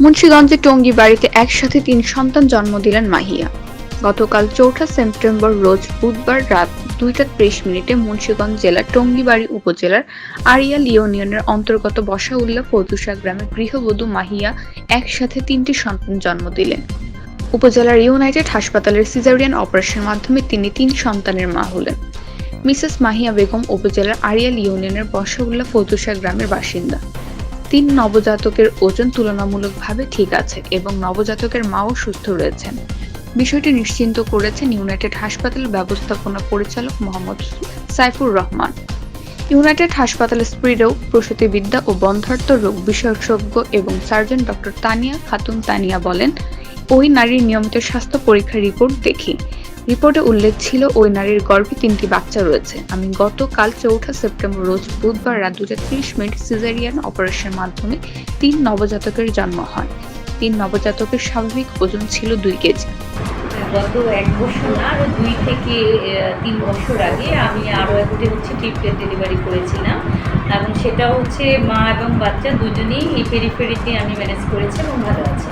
মুন্সিগঞ্জের টঙ্গীবাড়িতে একসাথে ৩ সন্তান জন্ম দিলেন মাহিয়া। গতকাল ৪ঠা সেপ্টেম্বর রোজ বুধবার রাত ২টা ৩০ মুন্সিগঞ্জ জেলার টঙ্গীবাড়ি উপজেলার আড়িয়াল ইউনিয়নের অন্তর্গত বসাউল্লাহ ফতুসা গ্রামের গৃহবধূ মাহিয়া একসাথে ৩টি সন্তান জন্ম দিলেন। উপজেলার ইউনাইটেড হাসপাতালের সিজারিয়ান অপারেশনের মাধ্যমে তিনি ৩ সন্তানের মা হলেন। মিসেস মাহিয়া বেগম উপজেলার আড়িয়াল ইউনিয়নের বসাউল্লাহ ফতুসা গ্রামের বাসিন্দা। ৩ নবজাতকের ওজন তুলনামূলকভাবে ঠিক আছে এবং নবজাতকের মাও সুস্থ রয়েছেন। বিষয়টি নিশ্চিত করেছেন ইউনাইটেড হাসপাতাল ব্যবস্থাপনা পরিচালক মোহাম্মদ সাইফুর রহমান। ইউনাইটেড হাসপাতালের স্ত্রীরোগ, প্রসূতিবিদ্যা ও বন্ধ্যাত্ব রোগ বিশেষজ্ঞ এবং সার্জন ডক্টর তানিয়া খাতুন তানিয়া বলেন, ওই নারীর নিয়মিত স্বাস্থ্য পরীক্ষার রিপোর্ট দেখি। রিপোর্টে উল্লেখ ছিল ওই নারীর গর্ভে ৩টি বাচ্চা রয়েছে। আমি গতকাল ৪ঠা সেপ্টেম্বর রোজ বুধবার রাত ২টা ৩০ সিজারিয়ান অপারেশনের মাধ্যমে ৩ নবজাতকের জন্ম হয়। ৩ নবজাতকের স্বাভাবিক ওজন ছিল ২ কেজি। গত ১ বছর না, আরও ২ থেকে ৩ বছর আগে আমি আরও একটি ট্রিপলেট ডেলিভারি করেছিলাম এবং সেটা মা এবং বাচ্চা দুজনেই এই পেরিফেরিতে আমি ম্যানেজ করেছি এবং ভালো আছে।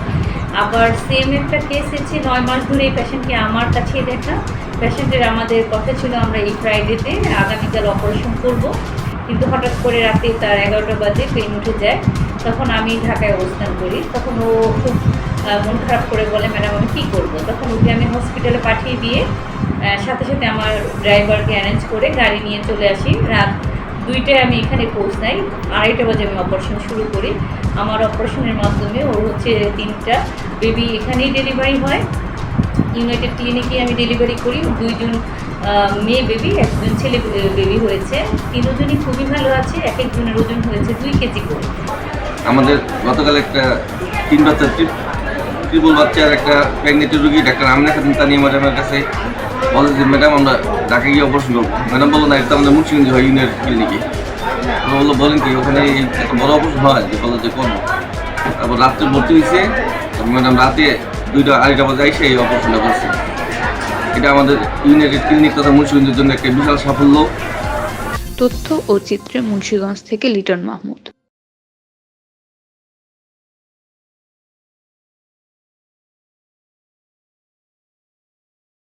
আবার সেম একটা কেস ৯ মাস ধরে এই পেশেন্টকে আমার কাছে দেখা। পেশেন্টের আমাদের কথা ছিল আমরা এই ফ্রাইডেতে আগামীকাল অপারেশন করব, কিন্তু হঠাৎ করে রাতে তার ১১টা বাজে পেন উঠে যায়। তখন আমি ঢাকায় অবস্থান করি। তখন ও খুব মন খারাপ করে বলে, ম্যাডাম আমি কী করবো। তখন ওকে আমি হসপিটালে পাঠিয়ে দিয়ে সাথে সাথে আমার ড্রাইভারকে অ্যারেঞ্জ করে গাড়ি নিয়ে চলে আসি। রাত ২টায় আমি এখানে পৌঁছাই, ২:৩০ বাজে আমি অপারেশন শুরু করি। আমার অপারেশনের মাধ্যমে ওর ৩টা বেবি এখানেই ডেলিভারি হয়। ইউনাইটেড ক্লিনিকে আমি ডেলিভারি করি। ২জন মেয়ে বেবি, ১জন ছেলে বেবি হয়েছে। ৩জনই খুবই ভালো আছে। এক একজনের ওজন হয়েছে ২ কেজি করে। আমাদের গতকাল একটা ৩ বাচ্চার ট্রিপল বাচ্চার একটা প্রেগনেন্ট রোগী ডাক্তার আমিনা খাতুন তানিয়া ম্যাডামের কাছে বলে যে, ম্যাডাম আমরা ঢাকা গিয়ে অপারেশন করবো। ম্যাডাম বললো না, এটা আমাদের মুন্সিগঞ্জ হয় ইউনিয়ন ক্লিনিকে। বললো বলেন কি, ওখানে এত বড় অপারেশন হয়? যে বললো যে করবো। তারপর রাত্রে ভর্তি হয়েছে। ম্যাডাম রাতে ২টা ২:৩০ বাজে এসে এই অপারেশনটা করছে। এটা আমাদের ইউনাইটেড ক্লিনিক তথা মুন্সিগঞ্জের জন্য একটা বিশাল সাফল্য। তথ্য ও চিত্রে মুন্সিগঞ্জ থেকে লিটন মাহমুদ।